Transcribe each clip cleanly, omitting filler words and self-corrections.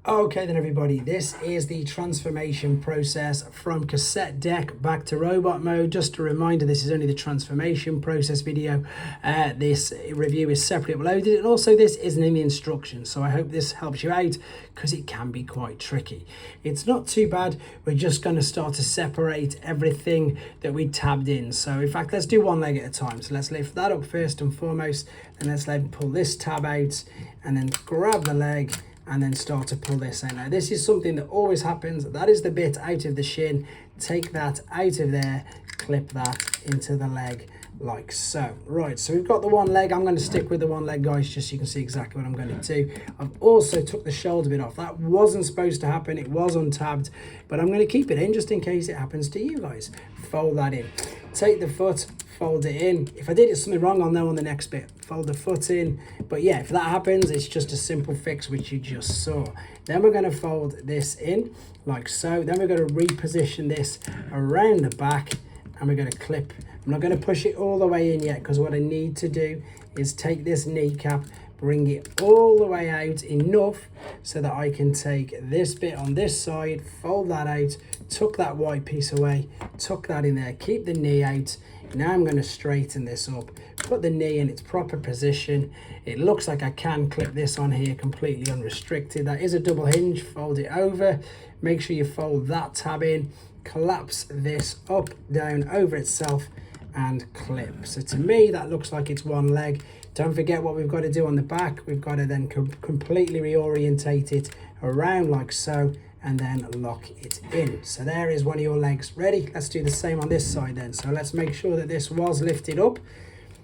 Okay then everybody, this is the transformation process from cassette deck back to robot mode. Just a reminder, this is only the transformation process video. This review is separately uploaded, and also this isn't in the instructions, so I hope this helps you out because it can be quite tricky. It's not too bad. We're just going to start to separate everything that we tabbed in. So in fact, let's do one leg at a time. So let's lift that up first and foremost, and let's pull this tab out and then grab the leg and then start to pull this out. Now this is something that always happens. That is the bit out of the shin. Take that out of there, clip that into the leg like so. Right, so we've got the one leg. I'm going to stick with the one leg, guys, just so you can see exactly what I'm going to do. I've also took the shoulder bit off. That wasn't supposed to happen. It was untabbed, but I'm going to keep it in just in case it happens to you guys. Fold that in. Take the foot, fold it in. If I did something wrong, I'll know on the next bit. Fold the foot in. But yeah, if that happens, it's just a simple fix which you just saw. Then we're going to fold this in like so. Then we're going to reposition this around the back and we're going to clip. I'm not going to push it all the way in yet because what I need to do is take this kneecap, bring it all the way out enough so that I can take this bit on this side, fold that out, tuck that white piece away, tuck that in there, keep the knee out. Now I'm going to straighten this up, put the knee in its proper position. It looks like I can clip this on here completely unrestricted. That is a double hinge. Fold it over, make sure you fold that tab in, collapse this up, down, over itself and clip. So to me that looks like it's one leg. Don't forget what we've got to do on the back. We've got to then completely reorientate it around like so and then lock it in. So there is one of your legs ready. Let's do the same on this side then. So let's make sure that this was lifted up.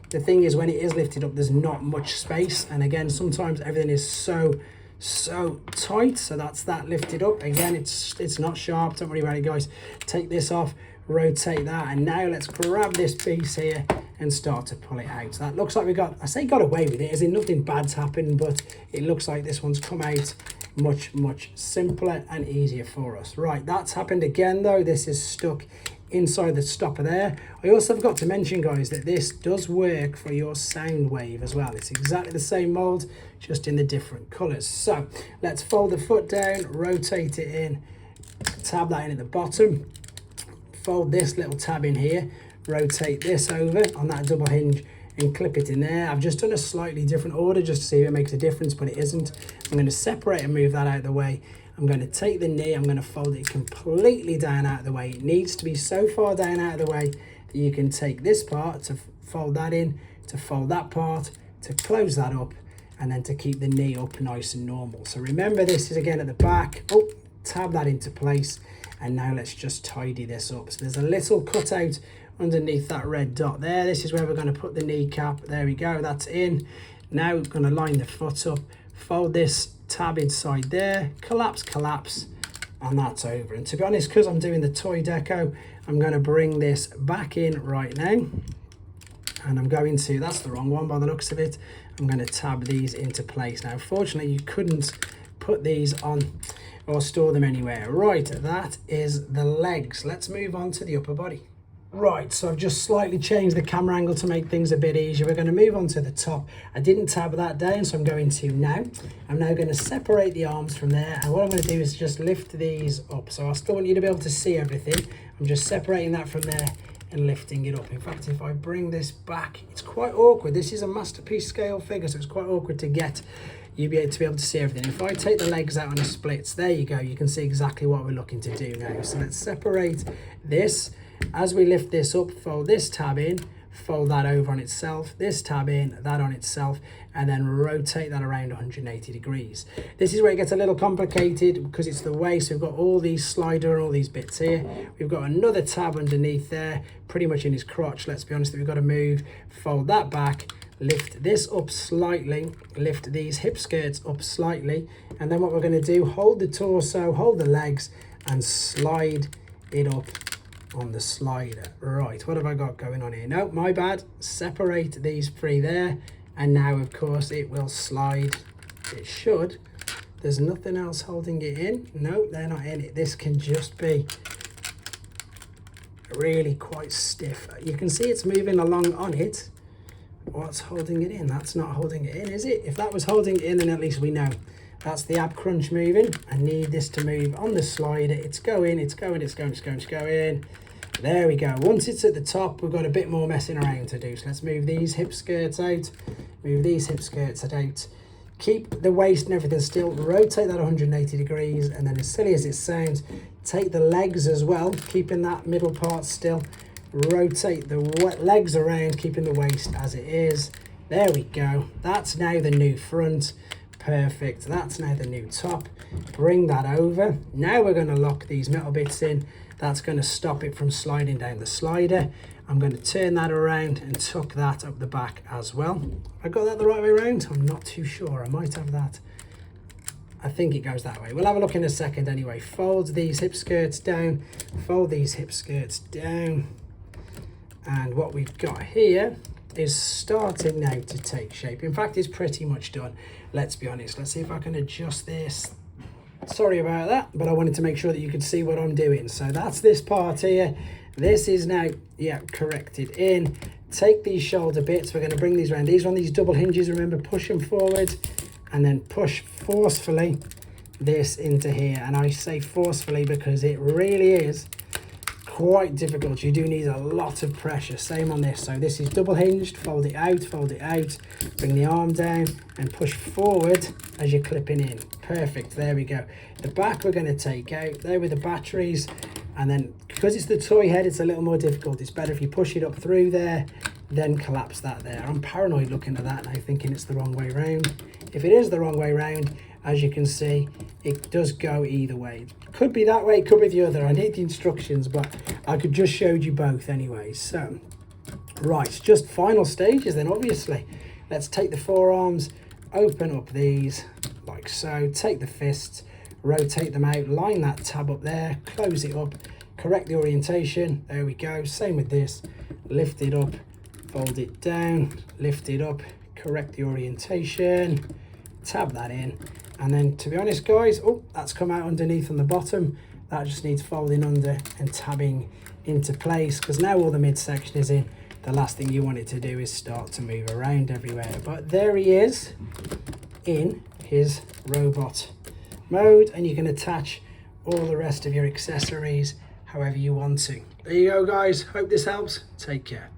The thing is, when it is lifted up, there's not much space, and again sometimes everything is so tight. So that's that lifted up. Again, it's not sharp. Don't worry about it, guys. Take this off, rotate that, and now let's grab this piece here and start to pull it out. So that looks like we got away with it, as in nothing bad's happened, but it looks like this one's come out much simpler and easier for us. Right, that's happened again though. This is stuck inside the stopper there. I also forgot to mention, guys, that this does work for your sound wave as well. It's exactly the same mold, just in the different colors. So let's fold the foot down, rotate it in, tab that in at the bottom, fold this little tab in here, rotate this over on that double hinge and clip it in there. I've just done a slightly different order just to see if it makes a difference, but it isn't. I'm going to separate and move that out of the way. I'm going to take the knee, I'm going to fold it completely down out of the way. It needs to be so far down out of the way that you can take this part to fold that in, to fold that part, to close that up, and then to keep the knee up nice and normal. So remember, this is again at the back. Oh, tab that into place, and now let's just tidy this up. So there's a little cutout underneath that red dot there. This is where we're going to put the kneecap. There we go, that's in. Now we're going to line the foot up, fold this tab inside there, collapse, and that's over. And to be honest, because I'm doing the toy deco, I'm going to bring this back in right now, and I'm going to, that's the wrong one by the looks of it, I'm going to tab these into place. Now fortunately you couldn't put these on or store them anywhere. Right, that is the legs. Let's move on to the upper body. Right, so I've just slightly changed the camera angle to make things a bit easier. We're going to move on to the top. I didn't tab that down, so I'm going to now. I'm now going to separate the arms from there, and what I'm going to do is just lift these up. So I still want you to be able to see everything. I'm just separating that from there and lifting it up. In fact, if I bring this back, it's quite awkward. This is a masterpiece scale figure, so it's quite awkward to get you to be able to see everything. If I take the legs out on the splits, there you go, you can see exactly what we're looking to do now. So let's separate this. As we lift this up, fold this tab in, fold that over on itself, this tab in, that on itself, and then rotate that around 180 degrees. This is where it gets a little complicated because it's the way, so we've got all these slider and all these bits here. We've got another tab underneath there, pretty much in his crotch, let's be honest, that we've got to move, fold that back, lift this up slightly, lift these hip skirts up slightly, and then what we're going to do, hold the torso, hold the legs, and slide it up on the slider. Right, what have I got going on here? No, my bad. Separate these three there, and now of course it will slide. It should. There's nothing else holding it in. No, they're not in it. This can just be really quite stiff. You can see it's moving along on it. What's holding it in? That's not holding it in, is it? If that was holding it in, then at least we know That's the ab crunch moving. I need this to move on the slider. It's going, it's going, it's going, it's going, it's going. There we go. Once it's at the top, we've got a bit more messing around to do. So let's move these hip skirts out. Move these hip skirts out. Keep the waist and everything still. Rotate that 180 degrees. And then, as silly as it sounds, take the legs as well, keeping that middle part still. Rotate the legs around, keeping the waist as it is. There we go. That's now the new front. Perfect. That's now the new top. Bring that over. Now we're going to lock these metal bits in. That's going to stop it from sliding down the slider. I'm going to turn that around and tuck that up the back as well. I got that the right way around? I'm not too sure. I might have that. I think it goes that way. We'll have a look in a second anyway. Fold these hip skirts down. Fold these hip skirts down. And what we've got here is starting now to take shape. In fact, it's pretty much done. Let's be honest. Let's see if I can adjust this. Sorry about that, but I wanted to make sure that you could see what I'm doing. So that's this part here. This is now, yeah, corrected in. Take these shoulder bits. We're going to bring these around. These are on these double hinges. Remember, push them forward and then push forcefully this into here. And I say forcefully because it really is quite difficult. You do need a lot of pressure. Same on this. So this is double hinged. Fold it out, bring the arm down and push forward as you're clipping in. Perfect. There we go. The back we're going to take out there with the batteries, and then because it's the toy head, it's a little more difficult. It's better if you push it up through there, then collapse that there. I'm paranoid looking at that now, thinking it's the wrong way round. If it is the wrong way round, as you can see, it does go either way. Could be that way, could be the other. I need the instructions, but I could just show you both anyway. So, right, just final stages then, obviously. Let's take the forearms, open up these like so, take the fists, rotate them out, line that tab up there, close it up, correct the orientation. There we go. Same with this. Lift it up, fold it down, lift it up, correct the orientation, tab that in. And then, to be honest, guys, oh, that's come out underneath on the bottom. That just needs folding under and tabbing into place, because now all the midsection is in. The last thing you want it to do is start to move around everywhere. But there he is in his robot mode, and you can attach all the rest of your accessories however you want to. There you go, guys. Hope this helps. Take care.